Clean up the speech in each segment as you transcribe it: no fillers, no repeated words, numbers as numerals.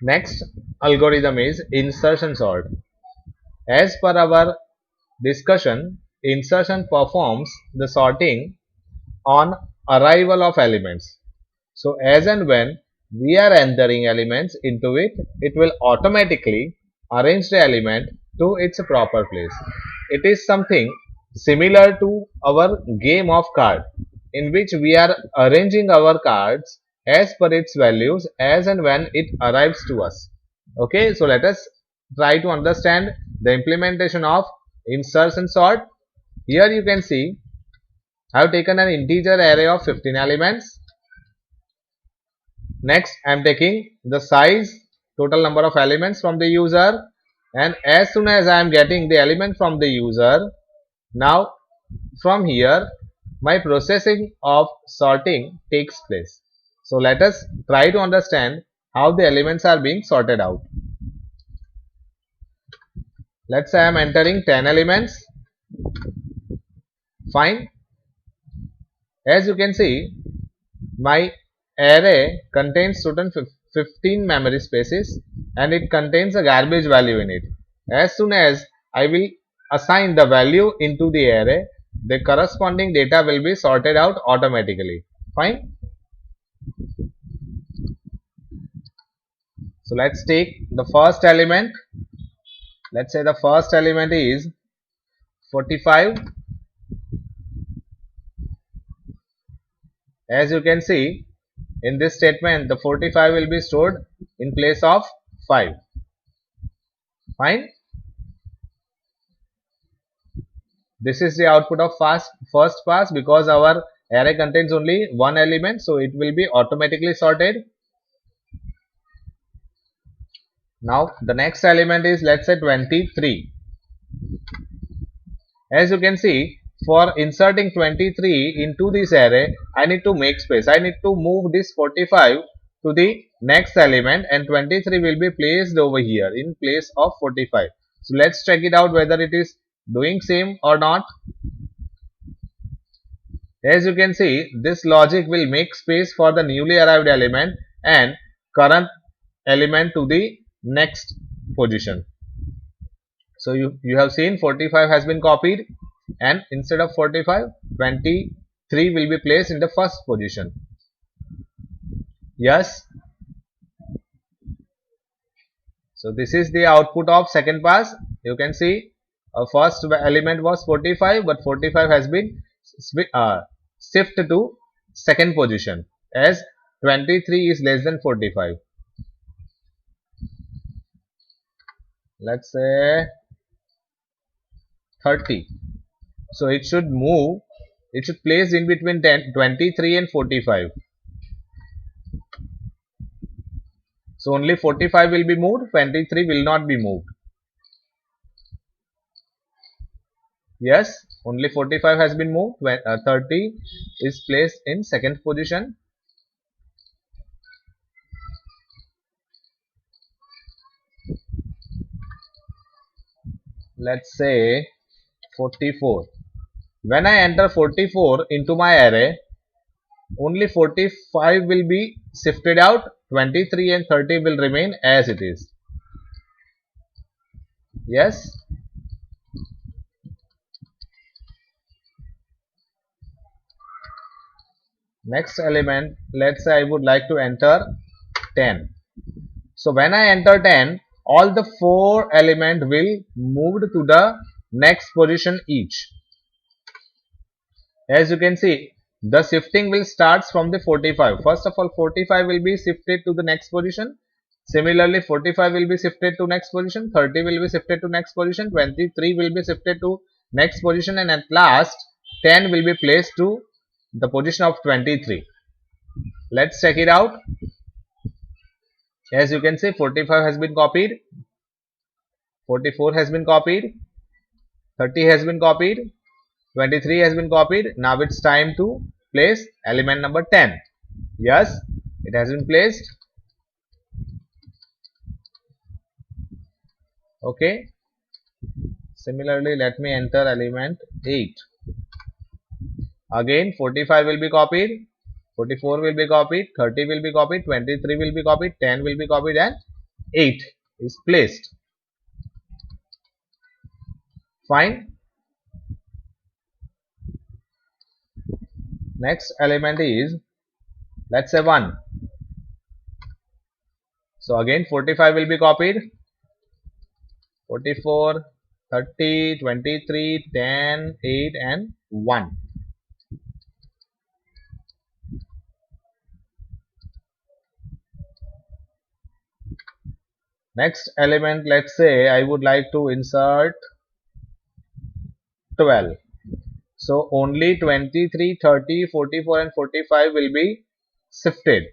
Next algorithm is insertion sort. As per our discussion, insertion performs the sorting on arrival of elements. So as and when we are entering elements into it, it will automatically arrange the element to its proper place. It is something similar to our game of card, in which we are arranging our cards as per its values as and when it arrives to us. Okay, so let us try to understand the implementation of insertion sort. Here you can see I have taken an integer array of 15 elements. Next, I am taking the size, total number of elements from the user, and as soon as I am getting the element from the user, now from here my processing of sorting takes place. So let us try to understand how the elements are being sorted out. Let's say I am entering 10 elements. Fine. As you can see, my array contains certain 15 memory spaces and it contains a garbage value in it. As soon as I will assign the value into the array, the corresponding data will be sorted out automatically. Fine. So let's take the first element. Let's say the first element is 45. As you can see, in this statement, the 45 will be stored in place of 5. Fine. This is the output of first pass because our array contains only one element, so it will be automatically sorted. Now the next element is, let's say, 23. As you can see, for inserting 23 into this array, I need to make space. I need to move this 45 to the next element and 23 will be placed over here in place of 45. So let's check it out whether it is doing same or not. As you can see, this logic will make space for the newly arrived element and current element to the next position. So you have seen 45 has been copied and instead of 45, 23 will be placed in the first position. Yes. So this is the output of second pass. You can see first element was 45, but 45 has been shifted to second position as 23 is less than 45. Let's say 30. So it should move, it should place in between 23 and 45. So only 45 will be moved, 23 will not be moved. Yes, only 45 has been moved, 30 is placed in second position. Let's say 44. When I enter 44 into my array, only 45 will be shifted out, 23 and 30 will remain as it is. Yes. Next element, let's say I would like to enter 10. So when I enter 10, all the 4 elements will move to the next position each. As you can see, the shifting will start from the 45. First of all, 45 will be shifted to the next position. Similarly, 45 will be shifted to next position, 30 will be shifted to next position, 23 will be shifted to next position, and at last 10 will be placed to the position of 23. Let's check it out. As you can see, 45 has been copied, 44 has been copied, 30 has been copied, 23 has been copied. Now it's time to place element number 10. Yes, it has been placed. Okay. Similarly, let me enter element 8. Again, 45 will be copied, 44 will be copied, 30 will be copied, 23 will be copied, 10 will be copied, and 8 is placed. Fine. Next element is, let's say 1. So again 45 will be copied. 44, 30, 23, 10, 8 and 1. Next element, let's say I would like to insert 12. So only 23, 30, 44 and 45 will be shifted.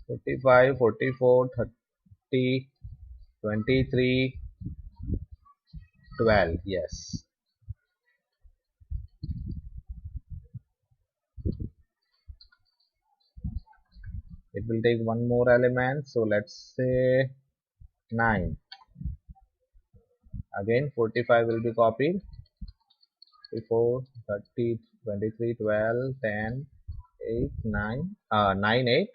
Forty-five, 44, 30, 23, 12. Yes. It will take one more element. So let's say 9. Again 45 will be copied. 44, 30, 23, 12, 10, 8, 9, 9, 8.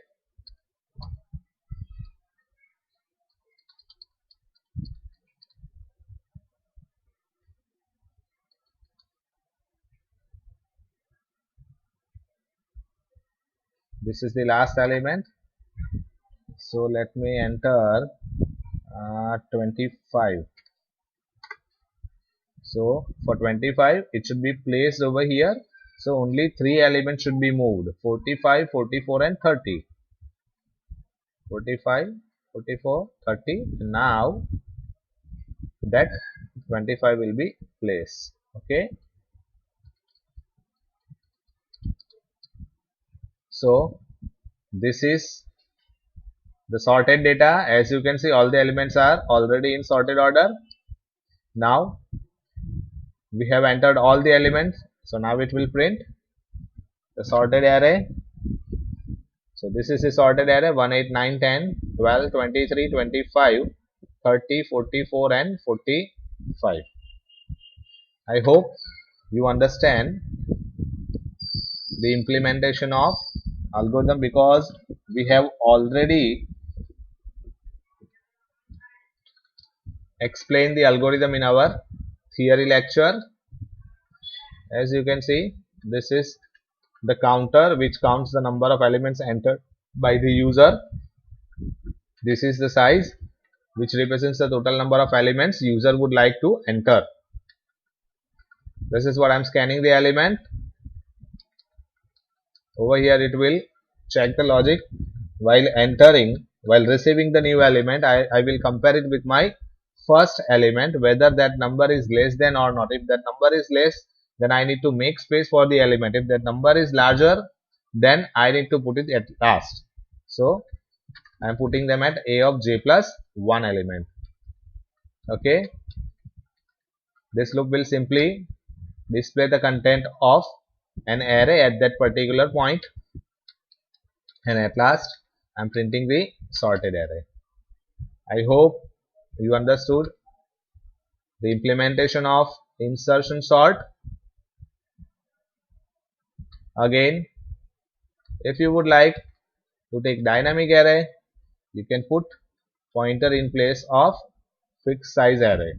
This is the last element. So let me enter 25. So for 25 it should be placed over here. So only 3 elements should be moved: 45, 44 and 30. 45, 44, 30. Now that 25 will be placed. Okay. So this is the sorted data. As you can see, all the elements are already in sorted order. Now we have entered all the elements. So now it will print the sorted array. So this is the sorted array: 1, 8, 9, 10, 12, 23, 25, 30, 44 and 45. I hope you understand the implementation of algorithm, because we have already explained the algorithm in our theory lecture. As you can see, this is the counter which counts the number of elements entered by the user. This is the size which represents the total number of elements user would like to enter. This is what I am scanning the element. Over here it will check the logic while entering, while receiving the new element. I will compare it with my first element, whether that number is less than or not. If that number is less, then I need to make space for the element. If that number is larger, then I need to put it at last. So I am putting them at a of j plus 1 element. Okay. This loop will simply display the content of an array at that particular point, and at last I am printing the sorted array. I hope you understood the implementation of insertion sort. Again, if you would like to take dynamic array, you can put pointer in place of fixed size array.